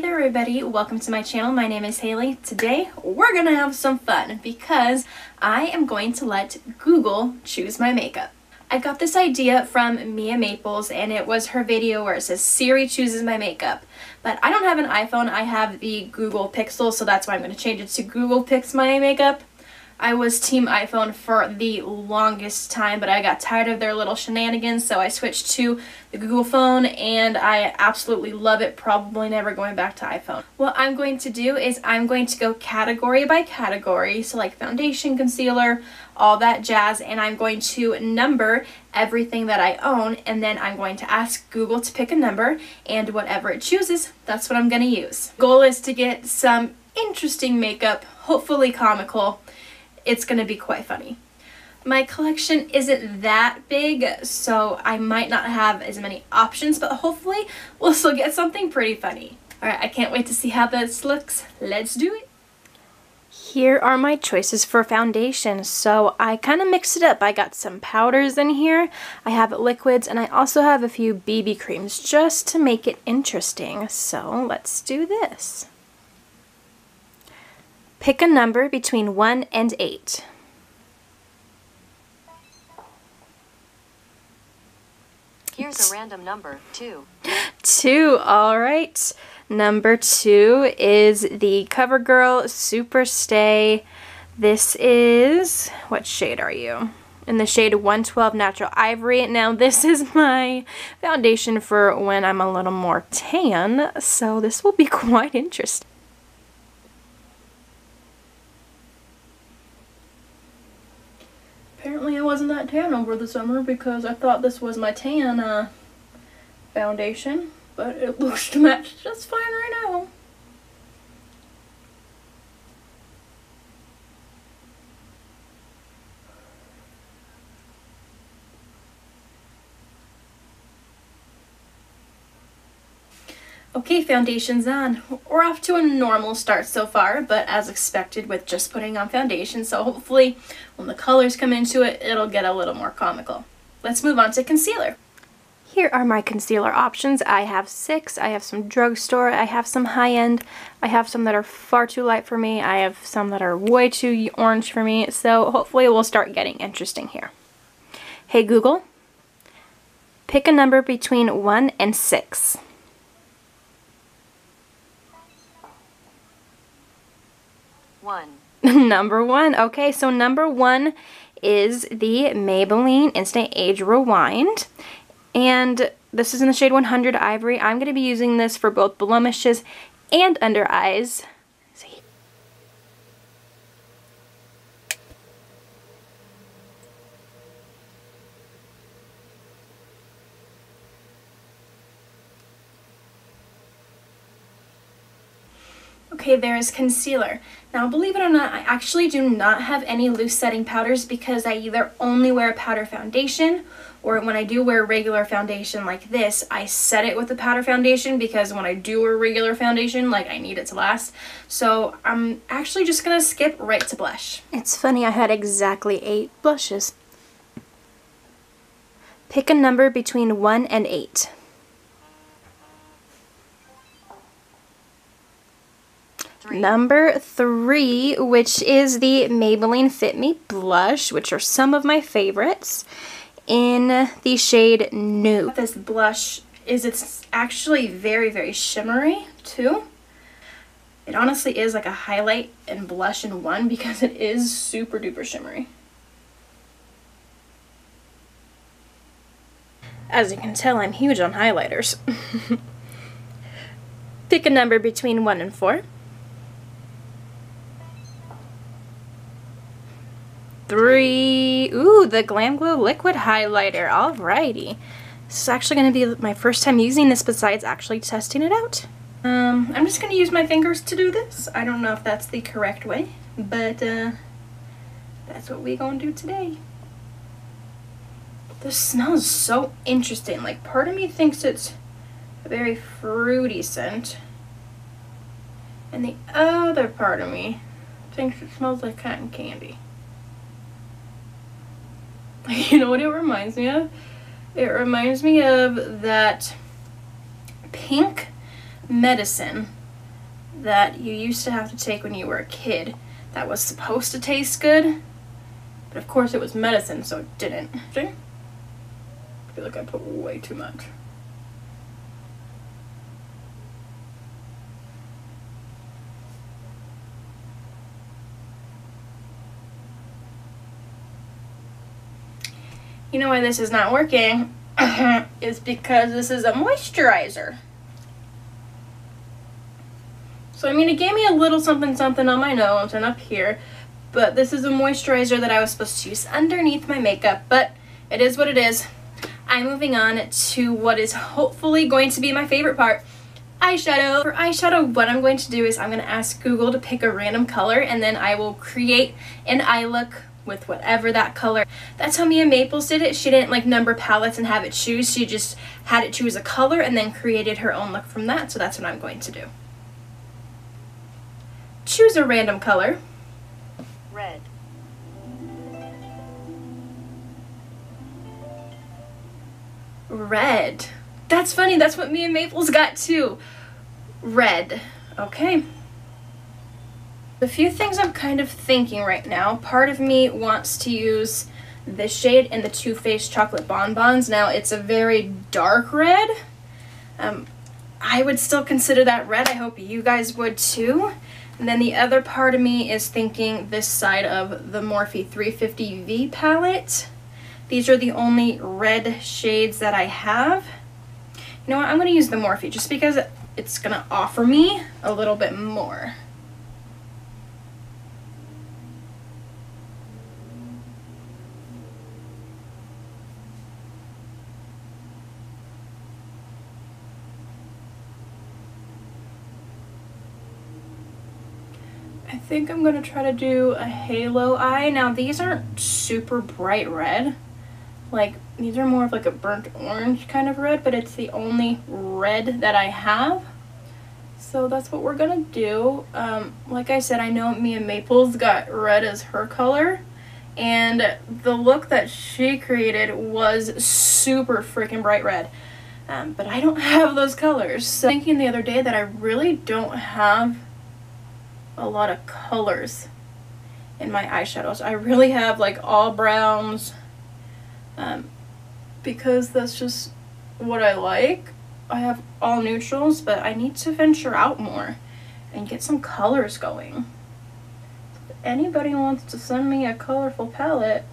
there everybody, welcome to my channel. My name is Haley. Today we're gonna have some fun because I am going to let Google choose my makeup. I got this idea from Mia Maples and it was her video where it says Siri chooses my makeup. But I don't have an iPhone, I have the Google Pixel, so that's why I'm going to change it to Google Picks my makeup. I was team iPhone for the longest time, but I got tired of their little shenanigans, so I switched to the Google phone, and I absolutely love it, probably never going back to iPhone. What I'm going to do is I'm going to go category by category, so like foundation, concealer, all that jazz, and I'm going to number everything that I own, and then I'm going to ask Google to pick a number, and whatever it chooses, that's what I'm going to use. Goal is to get some interesting makeup, hopefully comical. It's going to be quite funny. My collection isn't that big, so I might not have as many options, but hopefully we'll still get something pretty funny. Alright, I can't wait to see how this looks. Let's do it! Here are my choices for foundation. So I kind of mixed it up. I got some powders in here, I have liquids, and I also have a few BB creams just to make it interesting. So let's do this. Pick a number between 1 and 8. Here's a random number, 2. 2, alright. Number 2 is the CoverGirl Super Stay. This is, what shade are you? In the shade 112 Natural Ivory. Now this is my foundation for when I'm a little more tan, so this will be quite interesting. Apparently I wasn't that tan over the summer because I thought this was my tan foundation, but it looks to match just fine right now. Okay, foundation's on. We're off to a normal start so far, but as expected with just putting on foundation, so hopefully when the colors come into it, it'll get a little more comical. Let's move on to concealer. Here are my concealer options. I have 6, I have some drugstore, I have some high-end, I have some that are far too light for me, I have some that are way too orange for me, so hopefully we'll start getting interesting here. Hey Google, pick a number between 1 and 6. 1. Number 1. Okay, so number 1 is the Maybelline Instant Age Rewind. And this is in the shade 100 Ivory. I'm going to be using this for both blemishes and under eyes. See? Okay, there is concealer. Now, believe it or not, I actually do not have any loose setting powders because I either only wear a powder foundation, or when I do wear regular foundation like this, I set it with the powder foundation because when I do wear regular foundation, like, I need it to last. So I'm actually just gonna skip right to blush. It's funny, I had exactly 8 blushes. Pick a number between 1 and 8. 3. Number 3, which is the Maybelline Fit Me Blush, which are some of my favorites, in the shade Nude. This blush it's actually very, very shimmery too. It honestly is like a highlight and blush in one because it is super duper shimmery. As you can tell, I'm huge on highlighters. Pick a number between 1 and 4. 3. Ooh, the Glam Glow Liquid Highlighter. Alrighty. This is actually going to be my first time using this besides actually testing it out. I'm just going to use my fingers to do this. I don't know if that's the correct way, but that's what we're going to do today. This smells so interesting. Like, part of me thinks it's a very fruity scent, and the other part of me thinks it smells like cotton candy. You know what it reminds me of? It reminds me of that pink medicine that you used to have to take when you were a kid that was supposed to taste good, but of course it was medicine, so it didn't. See? I feel like I put way too much. You know why this is not working? Is because this is a moisturizer. So I mean, it gave me a little something something on my nose and up here, but this is a moisturizer that I was supposed to use underneath my makeup, but it is what it is. I'm moving on to what is hopefully going to be my favorite part, eyeshadow. For eyeshadow, what I'm going to do is I'm going to ask Google to pick a random color, and then I will create an eye look with whatever that color. That's how Mia Maples did it. She didn't like number palettes and have it choose. She just had it choose a color and then created her own look from that. So that's what I'm going to do. Choose a random color. Red. Red. That's funny. That's what Mia Maples got too. Red. Okay. A few things I'm kind of thinking right now. Part of me wants to use this shade in the Too Faced Chocolate Bonbons. Now, it's a very dark red. I would still consider that red. I hope you guys would too. And then the other part of me is thinking this side of the Morphe 350V palette. These are the only red shades that I have. You know what? I'm going to use the Morphe just because it's going to offer me a little bit more. I think I'm going to try to do a halo eye. Now these aren't super bright red. Like these are more of like a burnt orange kind of red, but it's the only red that I have. So that's what we're going to do. Like I said, I know Mia Maples got red as her color. And the look that she created was super freaking bright red. But I don't have those colors. So thinking the other day that I really don't have a lot of colors in my eyeshadows. I really have like all browns because that's just what I like. I have all neutrals, but I need to venture out more and get some colors going. If anybody wants to send me a colorful palette,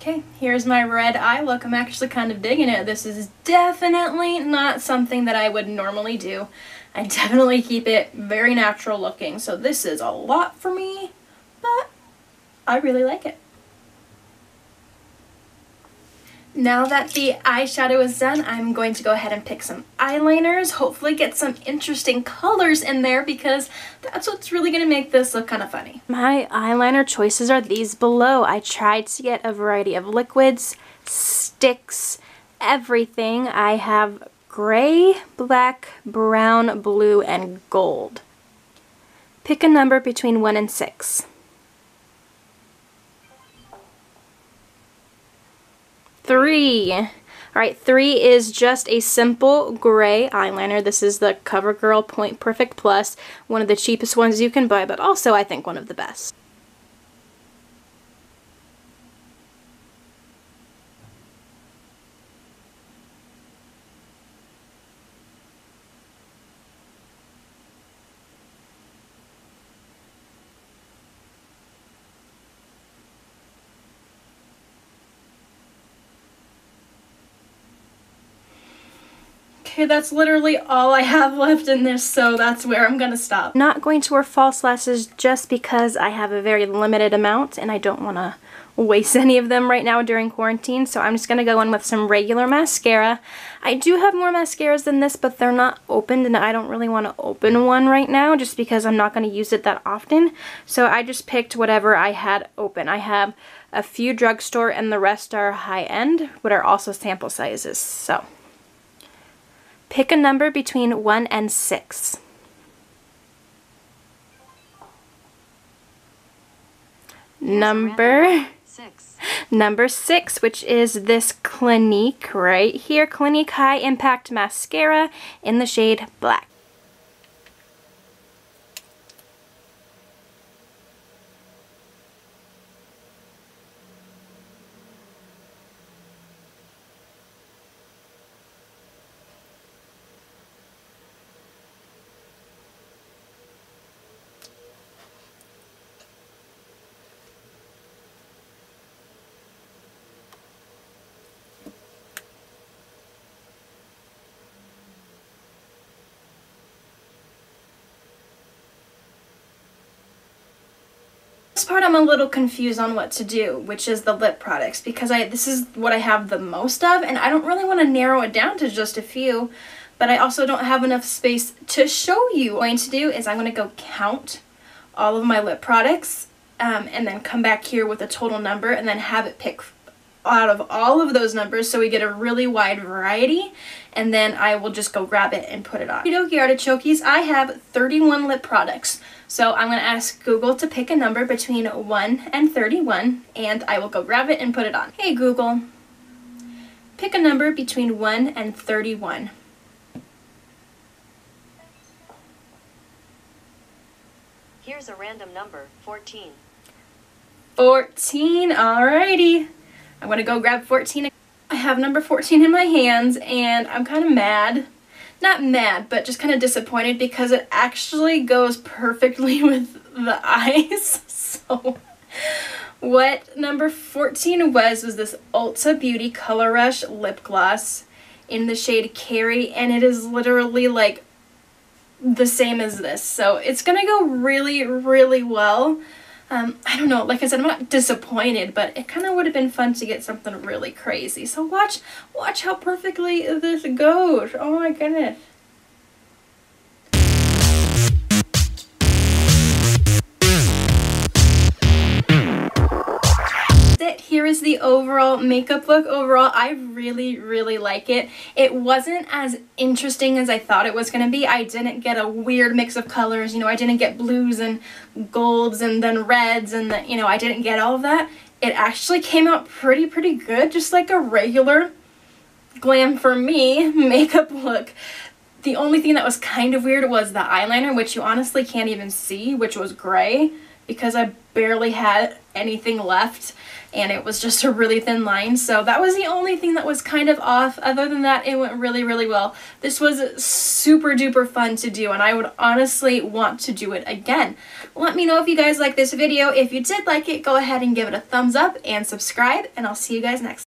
okay, here's my red eye look. I'm actually kind of digging it. This is definitely not something that I would normally do. I definitely keep it very natural looking. So this is a lot for me, but I really like it. Now that the eyeshadow is done, I'm going to go ahead and pick some eyeliners, hopefully get some interesting colors in there because that's what's really going to make this look kind of funny. My eyeliner choices are these below. I tried to get a variety of liquids, sticks, everything. I have gray, black, brown, blue, and gold. Pick a number between 1 and 6. 3. Alright, 3 is just a simple gray eyeliner. This is the CoverGirl Point Perfect Plus, one of the cheapest ones you can buy, but also I think one of the best. Okay, that's literally all I have left in this, so that's where I'm gonna stop. Not going to wear false lashes just because I have a very limited amount and I don't want to waste any of them right now during quarantine, so I'm just gonna go in with some regular mascara. I do have more mascaras than this, but they're not opened, and I don't really want to open one right now just because I'm not going to use it that often. So I just picked whatever I had open. I have a few drugstore and the rest are high-end, but are also sample sizes. So pick a number between 1 and 6. Number 6, which is this Clinique right here. Clinique High Impact Mascara in the shade Black. This part I'm a little confused on what to do, which is the lip products, because this is what I have the most of, and I don't really want to narrow it down to just a few, but I also don't have enough space to show you. What I'm going to do is I'm going to go count all of my lip products, and then come back here with a total number, and then have it pick out of all of those numbers so we get a really wide variety, and then I will just go grab it and put it on. Okie dokie artichokes, I have 31 lip products. So I'm going to ask Google to pick a number between 1 and 31, and I will go grab it and put it on. Hey Google, pick a number between 1 and 31. Here's a random number, 14. 14, alrighty. I'm going to go grab 14. I have number 14 in my hands, and I'm kind of mad. Not mad, but just kind of disappointed because it actually goes perfectly with the eyes. So what number 14 was this Ulta Beauty Color Rush lip gloss in the shade Carry, and it is literally like the same as this. So it's gonna go really, really well. I don't know, like I said, I'm not disappointed, but it kind of would have been fun to get something really crazy. So watch how perfectly this goes. Oh my goodness. Here is the overall makeup look. Overall, I really, really like it. It wasn't as interesting as I thought it was going to be. I didn't get a weird mix of colors. You know, I didn't get blues and golds and then reds and you know, I didn't get all of that. It actually came out pretty good, just like a regular glam for me makeup look. The only thing that was kind of weird was the eyeliner, which you honestly can't even see, which was gray because I barely had anything left and it was just a really thin line. So that was the only thing that was kind of off. Other than that, it went really, really well. This was super duper fun to do, and I would honestly want to do it again. Let me know if you guys like this video. If you did like it, go ahead and give it a thumbs up and subscribe, and I'll see you guys next time.